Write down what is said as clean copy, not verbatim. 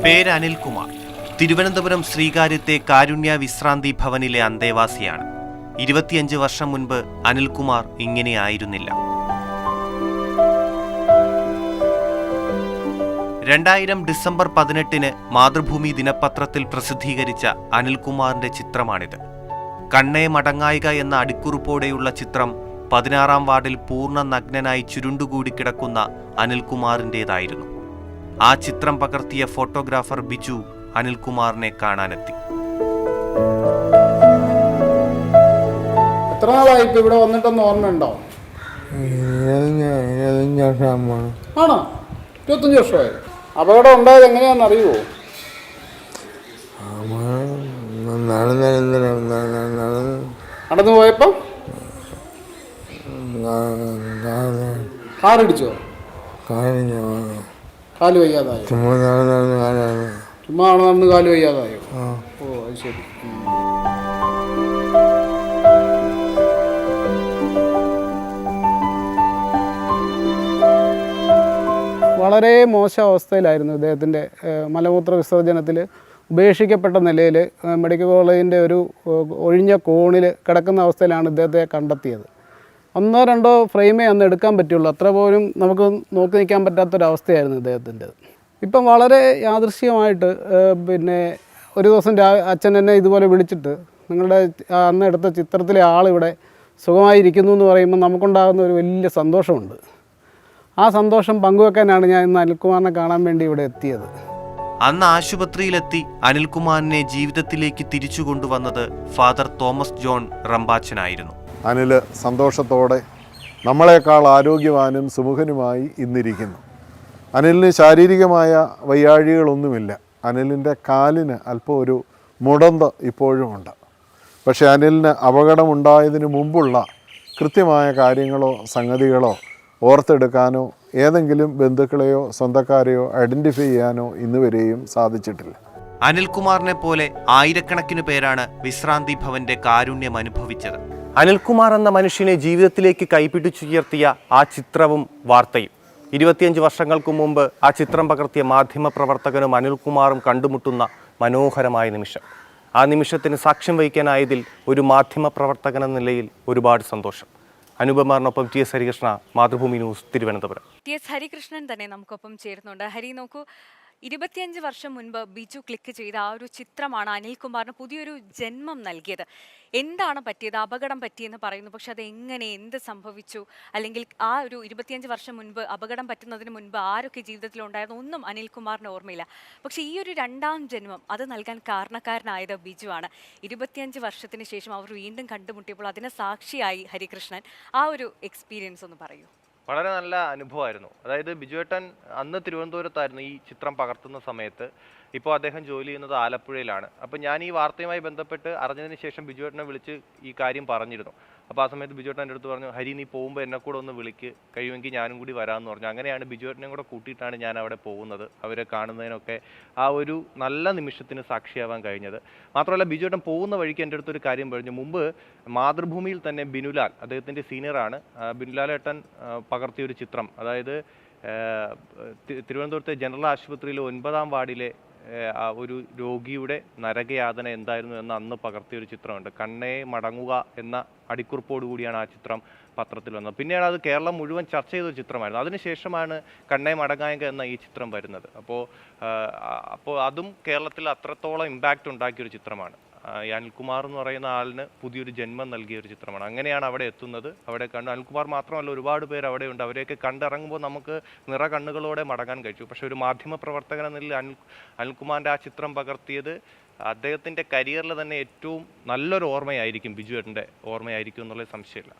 പേര് അനിൽകുമാർ. തിരുവനന്തപുരം ശ്രീകാര്യത്തെ കാരുണ്യ വിശ്രാന്തി ഭവനിലെ അന്തേവാസിയാണ്. 25 വർഷം മുൻപ് അനിൽകുമാർ ഇങ്ങനെയായിരുന്നില്ല. 2000 ഡിസംബർ 18 മാതൃഭൂമി ദിനപത്രത്തിൽ പ്രസിദ്ധീകരിച്ച അനിൽകുമാറിന്റെ ചിത്രമാണിത്. കണ്ണേ മടങ്ങായിക എന്ന അടിക്കുറിപ്പോടെയുള്ള ചിത്രം 16-ാം വാർഡിൽ പൂർണ്ണ നഗ്നനായി ചുരുണ്ടുകൂടി കിടക്കുന്ന അനിൽകുമാറിൻ്റെതായിരുന്നു. ആ ചിത്രം പകർത്തിയ ഫോട്ടോഗ്രാഫർ ബിജു അനിൽകുമാറിനെ കാണാനെത്തി. എത്ര നാളായി ഇപ്പൊ ഇവിടെ വന്നിട്ടൊന്ന് ഓർമ്മയുണ്ടോ? 25 ആണോ? 25 വർഷമായി. അപകടം ഉണ്ടായത് എങ്ങനെയാണെന്ന് അറിയുമോ? നടന്നു പോയപ്പോ കാറിടിച്ചോ? കാല് വയ്യാതായോ? ചുമ്മാ നടന്ന് കാല് വയ്യാതായോ? ഓ അത് ശരി. വളരെ മോശം അവസ്ഥയിലായിരുന്നു ഇദ്ദേഹത്തിൻ്റെ. മലമൂത്ര വിസർജനത്തിൽ ഉപേക്ഷിക്കപ്പെട്ട നിലയിൽ മെഡിക്കൽ കോളേജിൻ്റെ ഒരു ഒഴിഞ്ഞ കോണിൽ കിടക്കുന്ന അവസ്ഥയിലാണ് ഇദ്ദേഹത്തെ കണ്ടെത്തിയത്. 1-2 ഫ്രെയിമേ അന്ന് എടുക്കാൻ പറ്റുള്ളൂ. അത്ര പോലും നമുക്ക് നോക്കി നിൽക്കാൻ പറ്റാത്തൊരവസ്ഥയായിരുന്നു ഇദ്ദേഹത്തിൻ്റെത്. ഇപ്പം വളരെ യാദൃശ്ചികമായിട്ട് ഒരു ദിവസം അച്ഛൻ എന്നെ ഇതുപോലെ വിളിച്ചിട്ട് നിങ്ങളുടെ അന്ന് എടുത്ത ചിത്രത്തിലെ ആളിവിടെ സുഖമായിരിക്കുന്നു എന്ന് പറയുമ്പോൾ നമുക്കുണ്ടാകുന്ന ഒരു വലിയ സന്തോഷമുണ്ട്. ആ സന്തോഷം പങ്കുവെക്കാനാണ് ഞാൻ ഇന്ന് അനിൽകുമാറിനെ കാണാൻ വേണ്ടി ഇവിടെ എത്തിയത്. അന്ന് ആശുപത്രിയിലെത്തി അനിൽകുമാറിനെ ജീവിതത്തിലേക്ക് തിരിച്ചു കൊണ്ടുവന്നത് ഫാദർ തോമസ് ജോൺ റമ്പാച്ചനായിരുന്നു. അനിൽ സന്തോഷത്തോടെ നമ്മളെക്കാൾ ആരോഗ്യവാനും സുമുഖനുമായി ഇന്നിരിക്കുന്നു. അനിലിന് ശാരീരികമായ വയ്യാഴികളൊന്നുമില്ല. അനിലിൻ്റെ കാലിന് അല്പം ഒരു മുടന്ത് ഇപ്പോഴുമുണ്ട്. പക്ഷേ അനിലിന് അപകടമുണ്ടായതിനു മുമ്പുള്ള കൃത്യമായ കാര്യങ്ങളോ സംഗതികളോ ഓർത്തെടുക്കാനോ ഏതെങ്കിലും ബന്ധുക്കളെയോ സ്വന്തക്കാരെയോ ഐഡൻറ്റിഫൈ ചെയ്യാനോ ഇന്നുവരെയും സാധിച്ചിട്ടില്ല. അനിൽകുമാറിനെ പോലെ ആയിരക്കണക്കിന് പേരാണ് വിശ്രാന്തി ഭവന്റെ കാരുണ്യം അനുഭവിച്ചത്. അനിൽകുമാർ എന്ന മനുഷ്യനെ ജീവിതത്തിലേക്ക് കൈപിടിച്ചുയർത്തിയ ആ ചിത്രവും വാർത്തയും 25 വർഷങ്ങൾക്ക് മുമ്പ് ആ ചിത്രം പകർത്തിയ മാധ്യമപ്രവർത്തകനും അനിൽകുമാറും കണ്ടുമുട്ടുന്ന മനോഹരമായ നിമിഷം. ആ നിമിഷത്തിന് സാക്ഷ്യം വഹിക്കാനായതിൽ ഒരു മാധ്യമപ്രവർത്തകനെന്ന നിലയിൽ ഒരുപാട് സന്തോഷം. അനുപമാറിനൊപ്പം T S Harikrishna, Mathrubhumi news, Thiruvananthapuram. T S Harikrishnan തന്നെ നമുക്കൊപ്പം ചേരുന്നുണ്ട്. ഹരി, നോക്കൂ, 25 വർഷം മുൻപ് ബിജു ക്ലിക്ക് ചെയ്ത ആ ഒരു ചിത്രമാണ് അനിൽകുമാറിന് പുതിയൊരു ജന്മം നൽകിയത്. എന്താണ് പറ്റിയത്? അപകടം പറ്റിയെന്ന് പറയുന്നു. പക്ഷെ അത് എങ്ങനെ, എന്ത് സംഭവിച്ചു? അല്ലെങ്കിൽ ആ ഒരു 25 വർഷം മുൻപ് അപകടം പറ്റുന്നതിന് മുൻപ് ആരൊക്കെ ജീവിതത്തിലുണ്ടായിരുന്നു ഒന്നും അനിൽകുമാറിന് ഓർമ്മയില്ല. പക്ഷെ ഈ ഒരു 2ാം ജന്മം അത് നൽകാൻ കാരണക്കാരനായത് ബിജു ആണ്. 25 വർഷത്തിന് ശേഷം അവർ വീണ്ടും കണ്ടുമുട്ടിയപ്പോൾ അതിന് സാക്ഷിയായി ഹരികൃഷ്ണൻ. ആ ഒരു എക്സ്പീരിയൻസ് ഒന്ന് പറയൂ. വളരെ നല്ല അനുഭവമായിരുന്നു. അതായത് ബിജുവേട്ടൻ അന്ന് തിരുവനന്തപുരത്തായിരുന്നു ഈ ചിത്രം പകർത്തുന്ന സമയത്ത്. ഇപ്പോൾ അദ്ദേഹം ജോലി ചെയ്യുന്നത് ആലപ്പുഴയിലാണ്. അപ്പോൾ ഞാൻ ഈ വാർത്തയുമായി ബന്ധപ്പെട്ട് അറിഞ്ഞതിന് ശേഷം ബിജുവേട്ടനെ വിളിച്ച് ഈ കാര്യം പറഞ്ഞിരുന്നു. അപ്പോൾ ആ സമയത്ത് ബിജുവേട്ടൻ എൻ്റെ അടുത്ത് പറഞ്ഞു, ഹരി, നീ പോകുമ്പോൾ എന്നെ കൂടെ ഒന്ന് വിളിക്ക്, കഴിയുമെങ്കിൽ ഞാനും കൂടി വരാമെന്ന് പറഞ്ഞു. അങ്ങനെയാണ് ബിജുവേട്ടനെയും കൂടെ കൂട്ടിയിട്ടാണ് ഞാൻ അവിടെ പോകുന്നത്. അവരെ കാണുന്നതിനൊക്കെ ആ ഒരു നല്ല നിമിഷത്തിന് സാക്ഷിയാവാൻ കഴിഞ്ഞത്. മാത്രമല്ല ബിജുവേട്ടൻ പോകുന്ന വഴിക്ക് എൻ്റെ അടുത്തൊരു കാര്യം പറഞ്ഞു. മുമ്പ് മാതൃഭൂമിയിൽ തന്നെ ബിനുലാൽ, അദ്ദേഹത്തിൻ്റെ സീനിയറാണ്, ബിനുലാലേട്ടൻ പകർത്തിയൊരു ചിത്രം, അതായത് തിരുവനന്തപുരത്തെ ജനറൽ ആശുപത്രിയിലെ 9-ാം വാർഡിലെ ഒരു രോഗിയുടെ നരകയാതന എന്തായിരുന്നു എന്ന് അന്ന് പകർത്തിയൊരു ചിത്രമുണ്ട്. കണ്ണേ മടങ്ങുക എന്ന അടിക്കുറിപ്പോടുകൂടിയാണ് ആ ചിത്രം പത്രത്തിൽ വന്നത്. പിന്നീട് അത് കേരളം മുഴുവൻ ചർച്ച ചെയ്തൊരു ചിത്രമായിരുന്നു. അതിനുശേഷമാണ് കണ്ണേ മടങ്ങായക എന്ന ഈ ചിത്രം വരുന്നത്. അപ്പോൾ അതും കേരളത്തിൽ അത്രത്തോളം ഇമ്പാക്റ്റ് ഉണ്ടാക്കിയൊരു ചിത്രമാണ്. അനിൽകുമാർ എന്ന് പറയുന്ന ആളിന് പുതിയൊരു ജന്മം നൽകിയ ഒരു ചിത്രമാണ്. അങ്ങനെയാണ് അവിടെ എത്തുന്നത്. അവിടെ കണ്ട് അനിൽകുമാർ മാത്രമല്ല, ഒരുപാട് പേര് അവിടെയുണ്ട്. അവരെയൊക്കെ കണ്ടിറങ്ങുമ്പോൾ നമുക്ക് നിറ കണ്ണുകളോടെ മടങ്ങാൻ കഴിച്ചു. പക്ഷെ ഒരു മാധ്യമ പ്രവർത്തകൻ എന്ന നിലയിൽ അനിൽകുമാറിൻ്റെ ആ ചിത്രം പകർത്തിയത് അദ്ദേഹത്തിൻ്റെ കരിയറിൽ തന്നെ ഏറ്റവും നല്ലൊരു ഓർമ്മയായിരിക്കും, ബിജുവേട്ടൻ്റെ ഓർമ്മയായിരിക്കും എന്നുള്ളത് സംശയമില്ല.